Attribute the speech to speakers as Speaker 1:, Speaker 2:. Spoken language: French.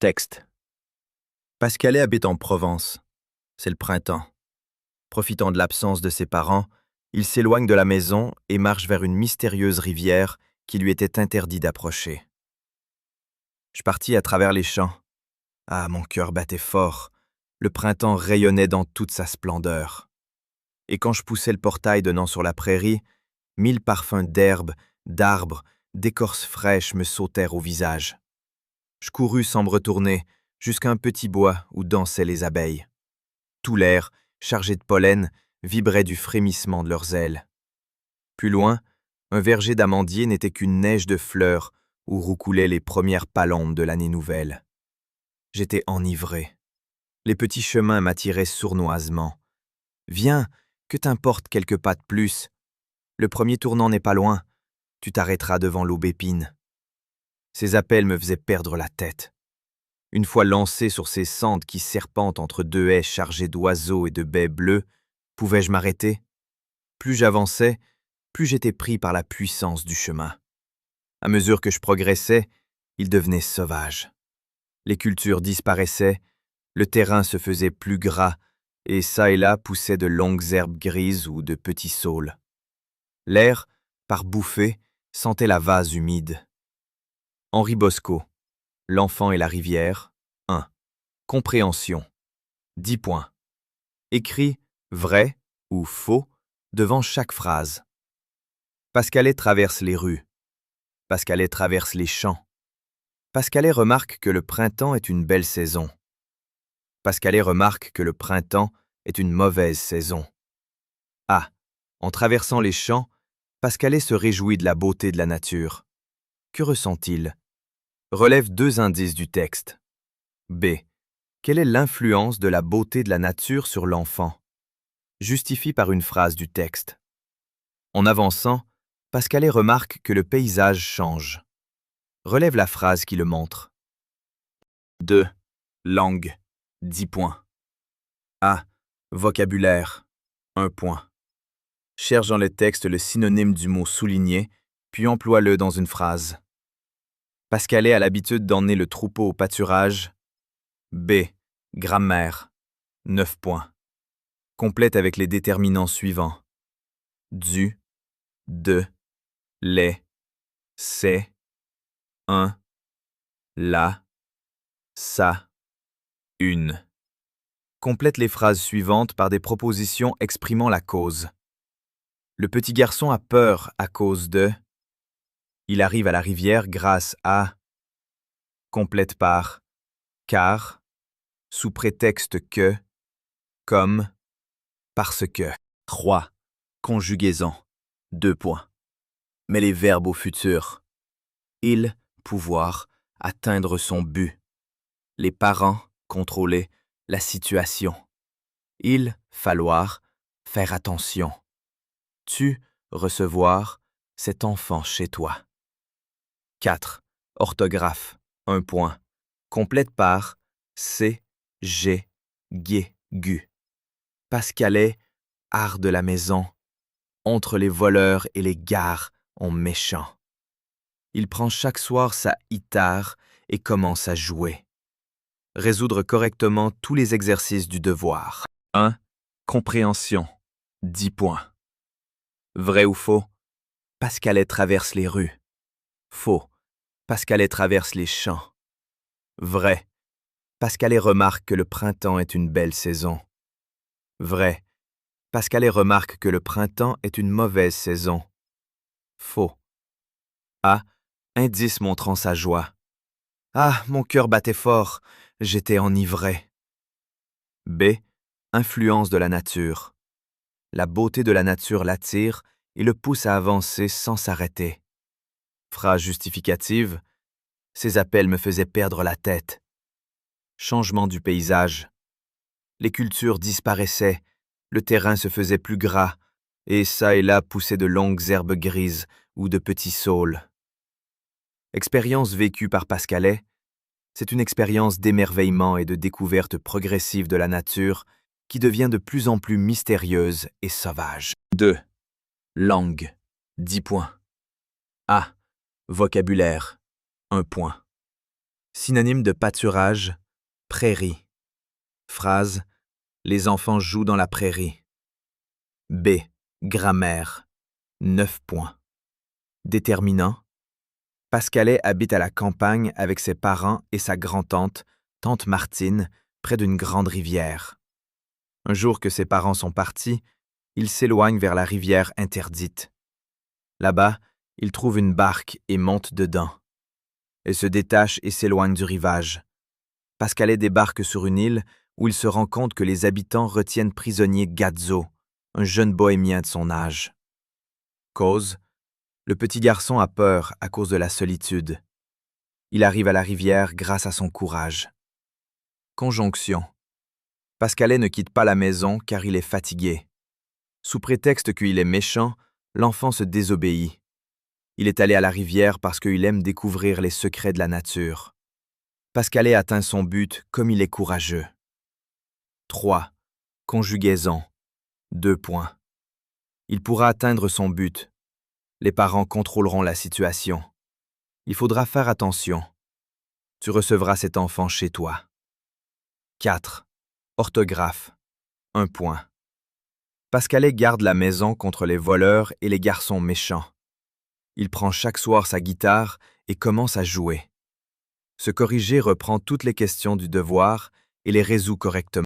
Speaker 1: Texte. Pascalet habite en Provence. C'est le printemps. Profitant de l'absence de ses parents, il s'éloigne de la maison et marche vers une mystérieuse rivière qui lui était interdit d'approcher. Je partis à travers les champs. Ah, mon cœur battait fort. Le printemps rayonnait dans toute sa splendeur. Et quand je poussais le portail donnant sur la prairie, 1000 parfums d'herbes, d'arbres, d'écorces fraîches me sautèrent au visage. Je courus sans me retourner jusqu'à un petit bois où dansaient les abeilles. Tout l'air, chargé de pollen, vibrait du frémissement de leurs ailes. Plus loin, un verger d'amandiers n'était qu'une neige de fleurs où roucoulaient les premières palombes de l'année nouvelle. J'étais enivré. Les petits chemins m'attiraient sournoisement. « Viens, que t'importe quelques pas de plus. Le premier tournant n'est pas loin. Tu t'arrêteras devant l'aubépine. » Ces appels me faisaient perdre la tête. Une fois lancé sur ces sentes qui serpentent entre deux haies chargées d'oiseaux et de baies bleues, pouvais-je m'arrêter? Plus j'avançais, plus j'étais pris par la puissance du chemin. À mesure que je progressais, il devenait sauvage. Les cultures disparaissaient, le terrain se faisait plus gras, et çà et là poussaient de longues herbes grises ou de petits saules. L'air, par bouffées, sentait la vase humide. Henri Bosco, L'enfant et la rivière, 1. Compréhension, 10 points. Écrit vrai ou faux devant chaque phrase. Pascalet traverse les rues. Pascalet traverse les champs. Pascalet remarque que le printemps est une belle saison. Pascalet remarque que le printemps est une mauvaise saison. A. En traversant les champs, Pascalet se réjouit de la beauté de la nature. Que ressent-il? Relève 2 indices du texte. B. Quelle est l'influence de la beauté de la nature sur l'enfant? Justifie par une phrase du texte. En avançant, Pascalet remarque que le paysage change. Relève la phrase qui le montre. 2. Langue, 10 points. A. Vocabulaire, 1 point. Cherche dans le texte le synonyme du mot souligné, puis emploie-le dans une phrase. Pascalet a l'habitude d'emmener le troupeau au pâturage. B. Grammaire, 9 points. Complète avec les déterminants suivants. Du, de, les, c'est, un, la, ça, une. Complète les phrases suivantes par des propositions exprimant la cause. Le petit garçon a peur à cause de. Il arrive à la rivière grâce à. Complète par car, sous prétexte que, comme, parce que. 3. Conjugaison, 2 points. Mais les verbes au futur. Il, pouvoir, atteindre son but. Les parents, contrôler la situation. Il, falloir, faire attention. Tu, recevoir, cet enfant chez toi. 4. Orthographe, 1 point. Complète par C, G, G, Gu. Pascalet, art de la maison, entre les voleurs et les gares en méchant. Il prend chaque soir sa guitare et commence à jouer. Résoudre correctement tous les exercices du devoir. 1. Compréhension, 10 points. Vrai ou faux? Pascalet traverse les rues. Faux. Pascalet traverse les champs. Vrai. Pascalet remarque que le printemps est une belle saison. Vrai. Pascalet remarque que le printemps est une mauvaise saison. Faux. A. Indice montrant sa joie. Ah, mon cœur battait fort, j'étais enivré. B. Influence de la nature. La beauté de la nature l'attire et le pousse à avancer sans s'arrêter. Phrase justificative. Ces appels me faisaient perdre la tête. Changement du paysage. Les cultures disparaissaient, le terrain se faisait plus gras, et çà et là poussaient de longues herbes grises ou de petits saules. Expérience vécue par Pascalet, c'est une expérience d'émerveillement et de découverte progressive de la nature qui devient de plus en plus mystérieuse et sauvage. 2. Langue, 10 points. A. Vocabulaire, 1 point. Synonyme de pâturage, prairie. Phrase, les enfants jouent dans la prairie. B. Grammaire. 9 points. Déterminant. Pascalet habite à la campagne avec ses parents et sa grand-tante, tante Martine, près d'une grande rivière. Un jour que ses parents sont partis, il s'éloigne vers la rivière interdite. Là-bas, il trouve une barque et monte dedans. Elle se détache et s'éloigne du rivage. Pascalet débarque sur une île où il se rend compte que les habitants retiennent prisonnier Gazzo, un jeune bohémien de son âge. Cause, le petit garçon a peur à cause de la solitude. Il arrive à la rivière grâce à son courage. Conjonction. Pascalet ne quitte pas la maison car il est fatigué. Sous prétexte qu'il est méchant, l'enfant se désobéit. Il est allé à la rivière parce qu'il aime découvrir les secrets de la nature. Pascalet atteint son but comme il est courageux. 3. Conjugaison. 2 points. Il pourra atteindre son but. Les parents contrôleront la situation. Il faudra faire attention. Tu recevras cet enfant chez toi. 4. Orthographe. 1 point. Pascalet garde la maison contre les voleurs et les garçons méchants. Il prend chaque soir sa guitare et commence à jouer. Ce corrigé reprend toutes les questions du devoir et les résout correctement.